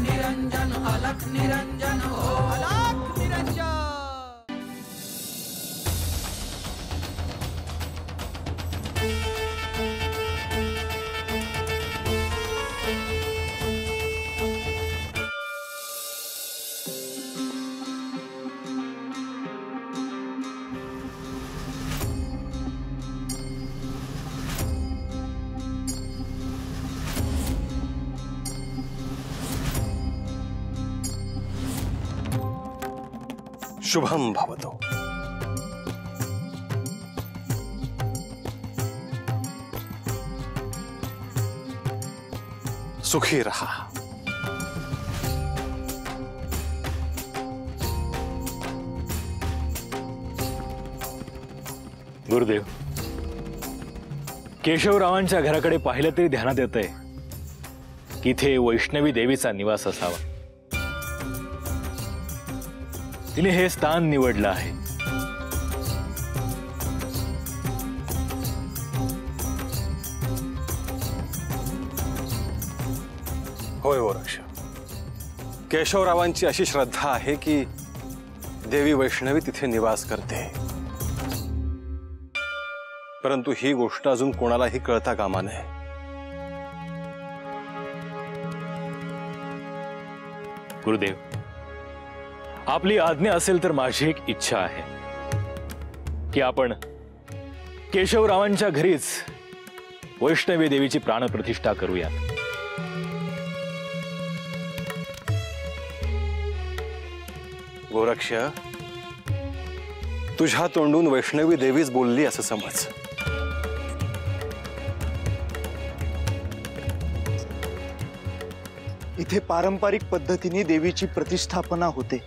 निरंजन अलख निरंजन हो अलख निरंजन। शुभम भवतु। सुखी रहा। गुरुदेव, केशवरावांच्या घराकडे पाहिलं तरी ध्यानात येतंय की इथे वैष्णवी देवीचा निवास असावा। तिने हे स्थान निवडलं आहे। होय गोरक्ष, केशवरावांची अशी श्रद्धा आहे की देवी वैष्णवी तिथे निवास करते, परंतु ही गोष्ट अजून कोणालाही कळता कामा नये। गुरुदेव, आपली आज्ञा असेल तर माझी एक इच्छा आहे की आपण केशवरावांच्या घरीच वैष्णवी देवीची प्राणप्रतिष्ठा करूया। गोरक्ष, तुझ्या तोंडून वैष्णवी देवीच बोलली असं समज। इथे पारंपरिक पद्धतीने देवीची प्रतिष्ठापना होते,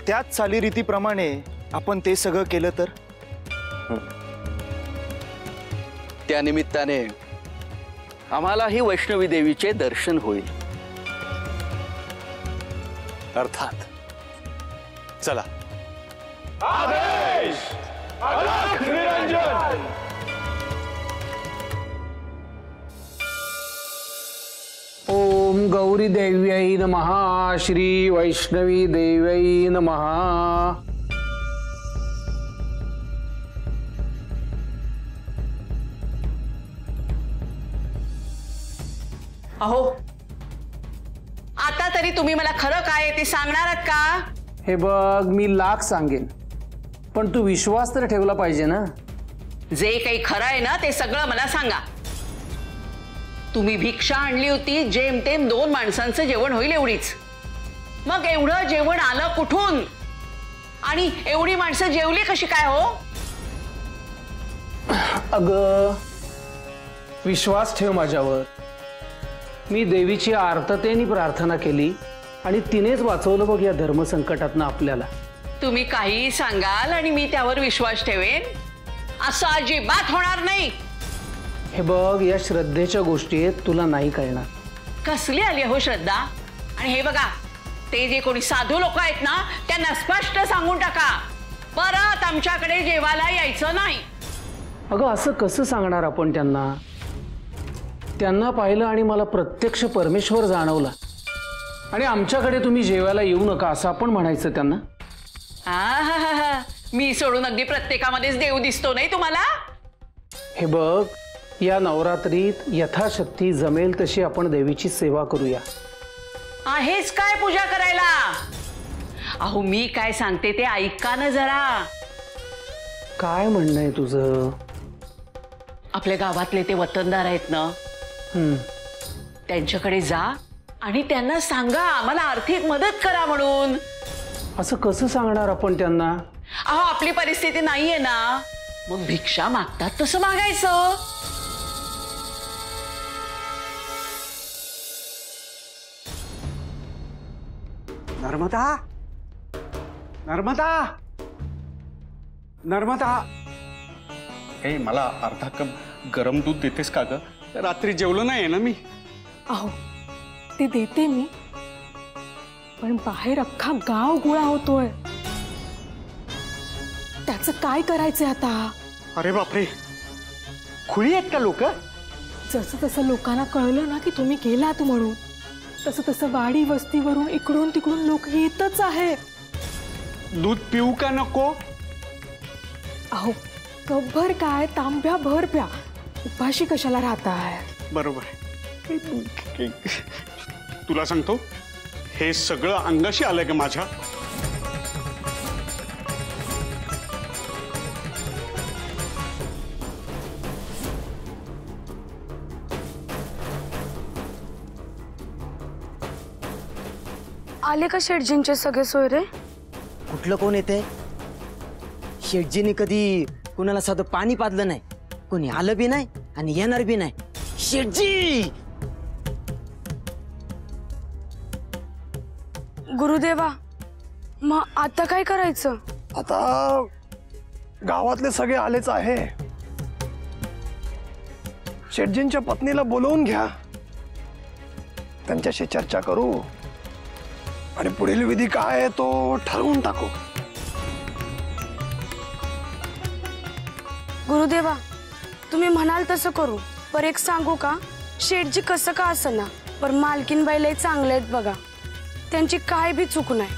त्याच चालीरीतीप्रमाणे आपण ते सगळं केलं तर त्या निमित्ताने आम्हालाही वैष्णवी देवीचे दर्शन होईल। अर्थात। चला। आदेश अलख निरंजन। ओम गौरी देव्यै नमः, श्री वैष्णवी देव्यै नमः। अहो, आता तरी तुम्ही मला खरं काय ते सांगणार आहात का? हे बघ, मी लाख सांगेन, पण तू विश्वास तर ठेवला पाहिजे ना। जे काही खरं आहे ना ते सगळं मला सांगा। तुम्ही भिक्षा आणली होती, जेमतेम 2 माणसांचं जेवण होईल एवढीच। मग एवढं जेवण आलं कुठून आणि एवढी माणसं जेवली कशी काय हो? अगं, विश्वास ठेव माझ्यावर। मी देवीची आर्ततेने प्रार्थना केली आणि तिनेच वाचवलं बघ या धर्मसंकटातनं आपल्याला। तुम्ही काही सांगाल आणि मी त्यावर विश्वास ठेवेन असं अजिबात होणार नाही। हे बघ, या श्रद्धेच्या गोष्टी आहेत, तुला नाही कळणार। कसली आली हो श्रद्धा? आणि हे बघा, ते जे कोणी साधू लोक आहेत ना त्यांना स्पष्ट सांगून टाका, परत आमच्याकडे जेवायला यायचं नाही। अगं, असं कसं सांगणार आपण त्यांना? त्यांना पाहिलं आणि मला प्रत्यक्ष परमेश्वर जाणवला आणि आमच्याकडे तुम्ही जेवायला येऊ नका असं आपण म्हणायचं त्यांना। मी सोडून अगदी प्रत्येकामध्येच देव दिसतो नाही तुम्हाला? हे बघ, या नवरात्रीत यथाशक्ती जमेल तशी आपण देवीची सेवा करूया। आहेच काय पूजा करायला? अहो, मी काय सांगते ते ऐका ना जरा। काय म्हणणं आहे तुझं? आपल्या गावातले ते वतनदार आहेत ना, त्यांच्याकडे जा आणि त्यांना सांगा आम्हाला आर्थिक मदत करा म्हणून। असं कसं सांगणार आपण त्यांना? अहो, आपली परिस्थिती नाहीये ना, मग भिक्षा मागतात तसं मागायचं। नर्मदा, नर्मदा, नर्मदा, हे मला अर्धा कप गरम दूध देतेस का ग? रात्री जेवलो नाही ना मी। अहो, ते देते मी, पण बाहेर अख्खा गाव गोळा होतोय, त्याचं काय करायचंय आता? अरे बापरे, खुळी आहेत का लोक? जसं तसं लोकांना कळलं ना की तुम्ही गेलात म्हणून, तसं तसं वाडी वस्तीवरून इकडून तिकडून लोक येतच आहे. दूध पिऊ का नको? अहो कपभर काय तांब्या भर प्या, उपाशी कशाला राहताय? बरोबर. तुला सांगतो, हे सगळं अंगाशी आलंय का माझ्या? आले का शेटजींचे सगळे सोयरे? कुठलं कोण येते? शेटजीने कधी कुणाला साधं पाणी पाजलं नाही, कोणी आलं बी नाही आणि येणार बी नाही. शेटजी! गुरुदेवा, मग आता काय करायचं? आता गावातले सगळे आलेच आहे. शेटजींच्या पत्नीला बोलवून घ्या, त्यांच्याशी चर्चा करू आणि पुढील विधी काय आहे तो ठरवून टाकू. गुरुदेवा, तुम्ही म्हणाल तसं करू. पर एक सांगू का, शेठजी कसं का असना पर मालकीन बाईलाही चांगले आहेत बघा, त्यांची काय बी चूक नाही.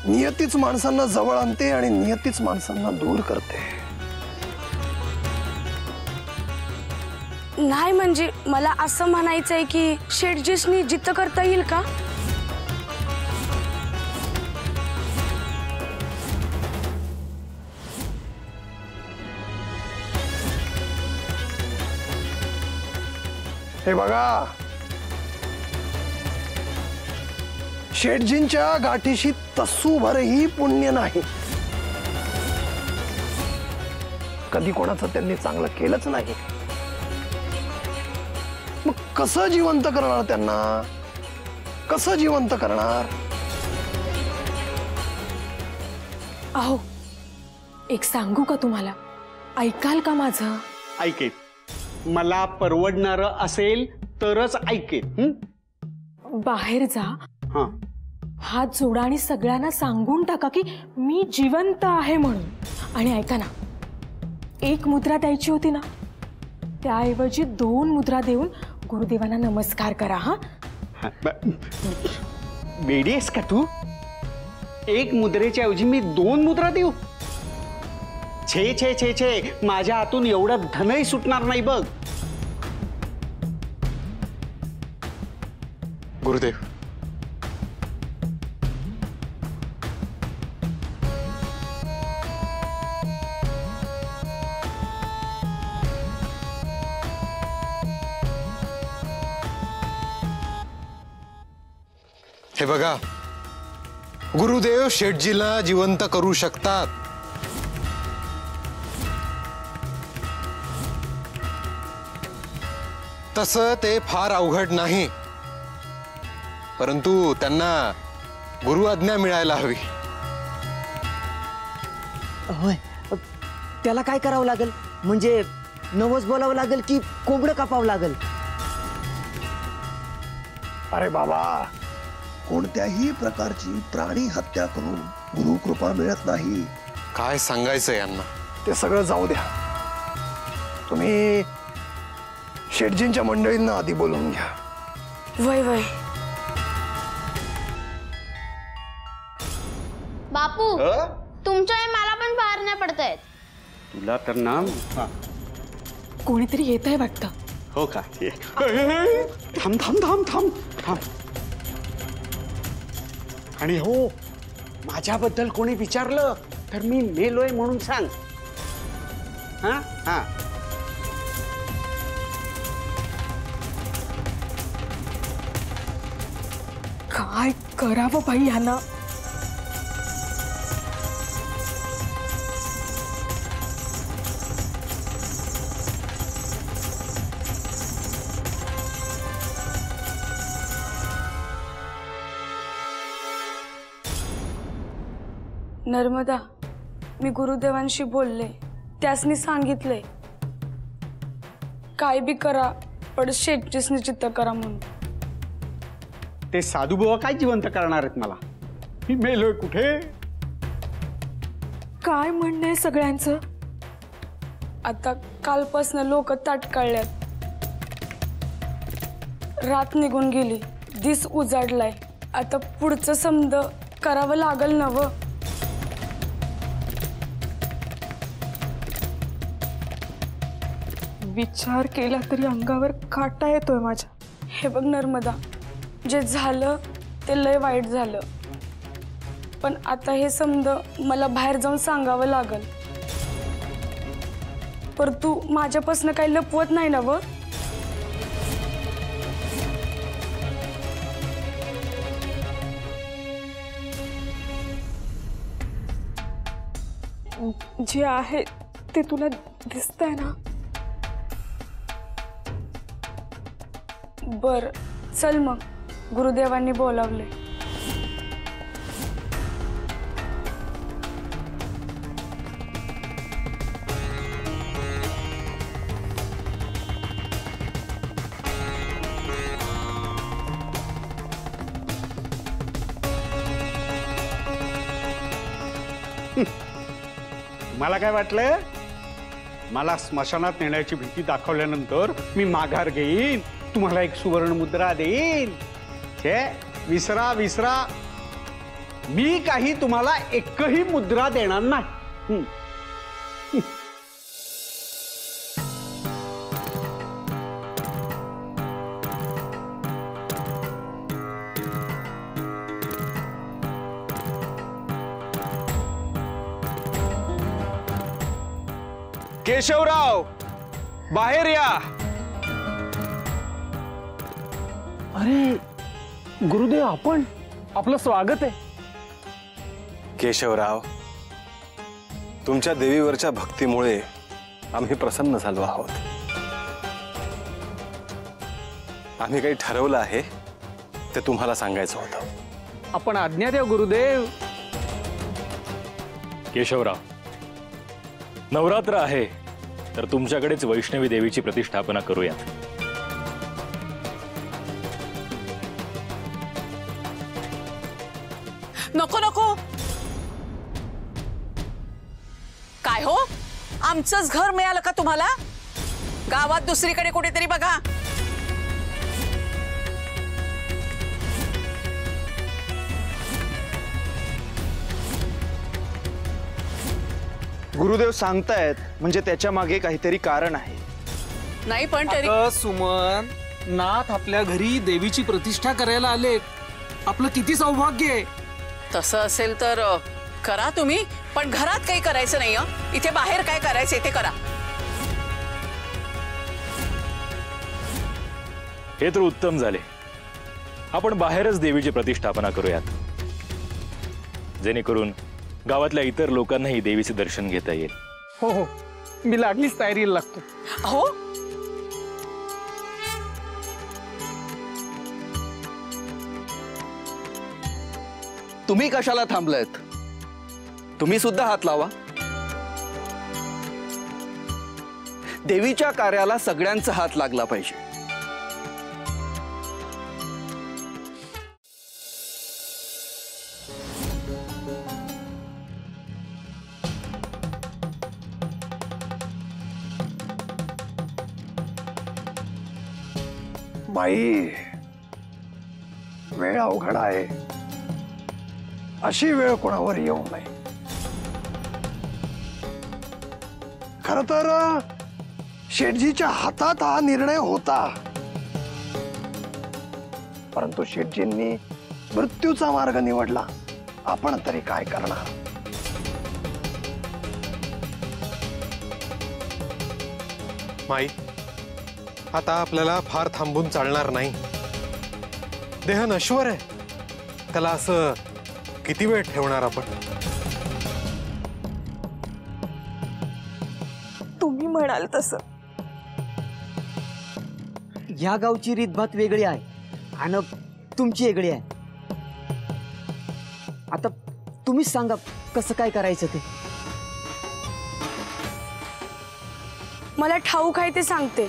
नियतीच माणसांना जवळ आणते आणि नियतीच माणसांना दूर करते. नाही म्हणजे मला असं म्हणायचंय की शेठजीसनी जिद्द करता येईल का? हे बघा, शेठजींच्या गाठीशी तसूभरही पुण्य नाही. कधी कोणाचं त्यांनी चांगलं केलंच नाही. मग कसं जिवंत करणार त्यांना? कसं जिवंत करणार? अहो एक सांगू का तुम्हाला, ऐकाल का माझं? ऐकेन. मला परवडणारं असेल तरच ऐकेन. बाहेर जा, हा, हात जोडा आणि सगळ्यांना सांगून टाका की मी जिवंत आहे म्हणून. आणि ऐका ना, एक मुद्रा द्यायची होती ना, त्याऐवजी 2 मुद्रा देऊन गुरुदेवांना नमस्कार करा. हा, वेडी आहेस का तू? एक मुद्रेच्या ऐवजी मी 2 मुद्रा देऊ? छे छे छे छे, माझ्या हातून एवढं धनही सुटणार नाही बघ. गुरुदेव, हे बघा, गुरुदेव शेठजीला जिवंत करू शकतात. तसं ते फार अवघड नाही, परंतु त्यांना गुरु आज्ञा मिळायला हवी. होय, त्याला काय करावं लागेल? म्हणजे नवस बोलावं लागेल की कोंबडं कापावं लागेल? अरे बाबा, कोणत्याही प्रकारची प्राणी हत्या करून गुरु कृपा मिळत नाही. काय सांगायचं यांना? ते सगळं जाऊ द्या, तुम्ही शेठजींच्या मंडळींना आधी बोलवून घ्या. वय वय. बापू, तुमच्या मला पण बाहेर नाही पडतायत. तुला तर ना कोणीतरी येत आहे वाटतं. हो का? थांब थांब थांब थांब थांब. आणि हो, माझ्याबद्दल कोणी विचारलं तर मी मेलोय म्हणून सांग. हा हा. काय करावं बाई यांना? नर्मदा, मी गुरुदेवांशी बोलले, त्यासनी सांगितले काय बी करा पण शेठजीसनी चित्त करा म्हणून. ते साधू बाबा काय जिवंत करणार आहेत मला? मी मेलोय कुठे? काय म्हणणं आहे सगळ्यांचं? आता कालपासनं लोक ताटकाळल्यात. रात निघून गेली, दिस उजाडलाय. आता पुढचं समद करावं लागल नव. विचार केला तरी अंगावर काटा येतोय माझ्या. हे बघ नर्मदा, जे झालं ते लय वाईट झालं, पण आता हे समज मला बाहेर जाऊन सांगावं लागल. पर तू माझ्यापासून काही लपवत नाही ना व? जे आहे ते तुला दिसतंय ना? बर चल मग, गुरुदेवांनी बोलावले. मला काय वाटलं, मला स्मशानात नेण्याची भीती दाखवल्यानंतर मी माघार घेईन, तुम्हाला एक सुवर्ण मुद्रा देईन. छे, विसरा विसरा, मी काही तुम्हाला एकही मुद्रा देणार नाही. केशवराव, बाहेर या. अरे गुरुदेव, आपण, आपलं स्वागत आहे. केशवराव, तुमच्या देवीवरच्या भक्तीमुळे आम्ही प्रसन्न झालो आहोत. आम्ही काही ठरवलं आहे ते तुम्हाला सांगायचं होतं. आपण आज्ञा द्या गुरुदेव. केशवराव, नवरात्र आहे तर तुमच्याकडेच वैष्णवी देवीची प्रतिष्ठापना करूयात. नको नको. काय हो, आमचंच घर मिळालं का तुम्हाला? गावात दुसरीकडे कुठेतरी बघा. गुरुदेव सांगतायत म्हणजे त्याच्या मागे काहीतरी कारण आहे. नाही पण तरी सुमन, नाथ आपल्या घरी देवीची प्रतिष्ठा करायला आले. आपलं किती सौभाग्य आहे. तसं असेल तर करा तुम्ही, पण घरात काही करायचं नाही. इथे बाहेर काय करायचं ते करा. हे तर उत्तम झाले. आपण बाहेरच देवीची प्रतिष्ठापना करूयात, जेणेकरून गावातल्या इतर लोकांनाही देवीचे दर्शन घेता येईल. हो हो, मी लागलीच तयारीला लागतो. हो, तुम्ही कशाला थांबलायत? तुम्ही सुद्धा हात लावा. देवीच्या कार्याला सगळ्यांचा हात लागला पाहिजे. बाई, वेळ अवघड आहे. अशी वेळ कोणावर येऊ नये. खर तर शेठजीच्या हातात हा निर्णय होता, परंतु शेठजींनी मृत्यूचा मार्ग निवडला. आपण तरी काय करणार? माई, आता आपल्याला फार थांबून चालणार नाही. देह नश्वर आहे, त्याला असं किती वेळ ठेवणार आपण? तुम्ही म्हणाल तसं. ह्या गावची रीतभात वेगळी आहे आणि तुमची वेगळी आहे. आता तुम्हीच सांगा कसं काय करायचं ते. मला ठाऊक आहे ते सांगते.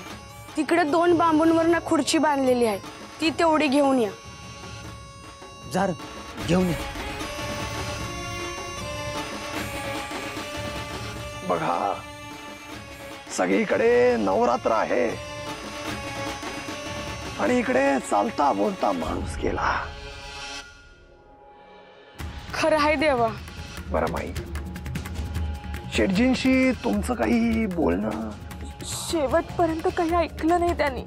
तिकडे 2 बांबूंवर ना खुर्ची बांधलेली आहे, ती तेवढी घेऊन या. जार घेऊन या. बघा, सगळीकडे नवरात्र आहे आणि इकडे चालता बोलता माणूस गेला. खरं आहे देवा. बरं माई, शेटजींशी तुमचं काही बोलणं? शेवटपर्यंत काही ऐकलं नाही त्यांनी.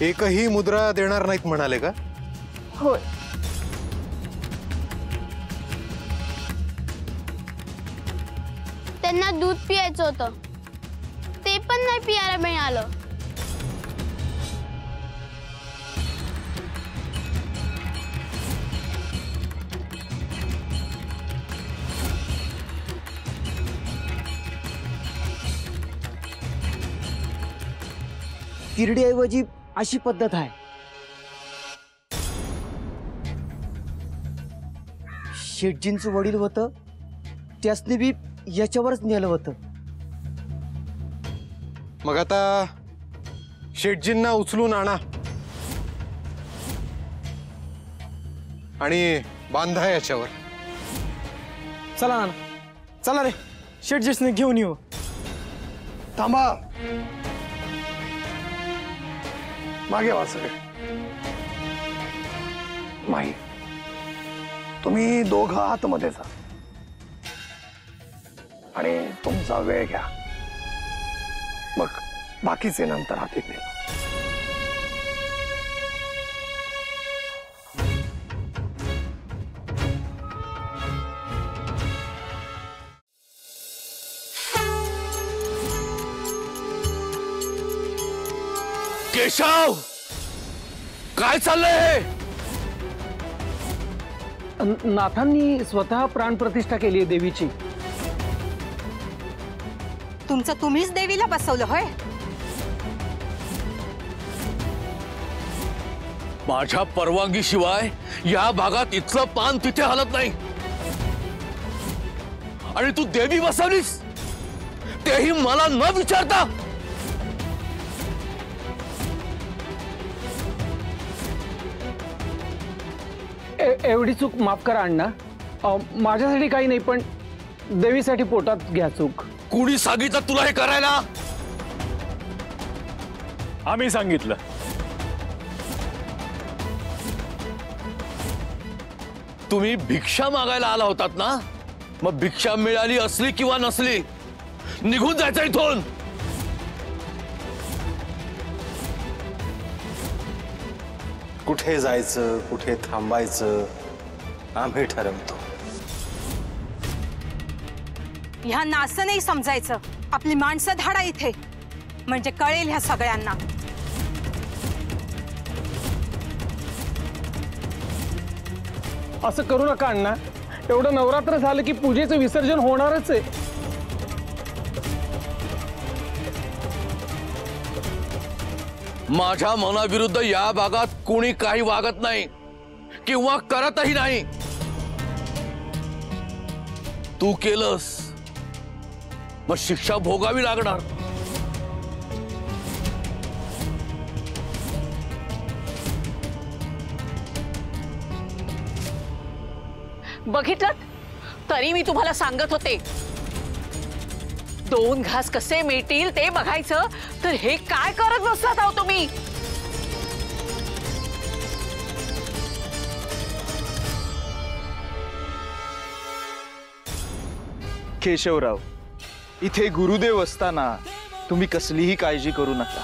एकही मुद्रा देणार नाहीत म्हणाले का? होय. त्यांना दूध पियायचं होतं, ते पण नाही पियायला मिळालं. तिरडीऐवजी अशी पद्धत आहे. शेटजींचं वडील होतं, त्यासने बी याच्यावरच नेलं होतं. मग आता शेटजींना उचलून आणा आणि बांधा याच्यावर. चला ना, चला रे, शेटजीसने घेऊन येऊ. थांबा, मागे वा सगळे. माई, तुम्ही दोघं आतमध्ये जा आणि तुमचा वेळ घ्या, मग बाकीचे नंतर हाती येईल. केशव, काय चाललंय? नाथांनी स्वतः प्राणप्रतिष्ठा केली आहे देवीची. तुमचं तुम्हीच देवीला बसवलं होय? माझ्या परवानगी शिवाय या भागात इथलं पान तिथे हलत नाही. आणि तू देवी बसवलीस, तेही मला न विचारता. एवढी चूक माफ करा अण्णा. माझ्यासाठी काही नाही, पण देवीसाठी पोटात घ्या चूक. कुणी सांगितलं तुला हे करायला? आम्ही सांगितलं. तुम्ही भिक्षा मागायला आला होतात ना, मग भिक्षा मिळाली असली किंवा नसली, निघून जायचं इथून. कुठे जायचं, कुठे थांबायचं आम्ही ठरवतो. ह्या नासं नाही समजायचं. आपली माणसं धाडा इथे, म्हणजे कळेल ह्या सगळ्यांना. असं करू नका अण्णा. एवढं नवरात्र झालं की पूजेचं विसर्जन होणारच आहे. माझ्या मनाविरुद्ध या भागात कोणी काही वागत नाही किंवा करतही नाही. तू केलंस, मग शिक्षा भोगावी लागणार. बघितलं, तरी मी तुम्हाला सांगत होते, 2 घास कसे मिळतील ते बघायचं. तर हे काय करत बसलात आहो तुम्ही? केशवराव, इथे गुरुदेव असताना तुम्ही कसलीही काळजी करू नका.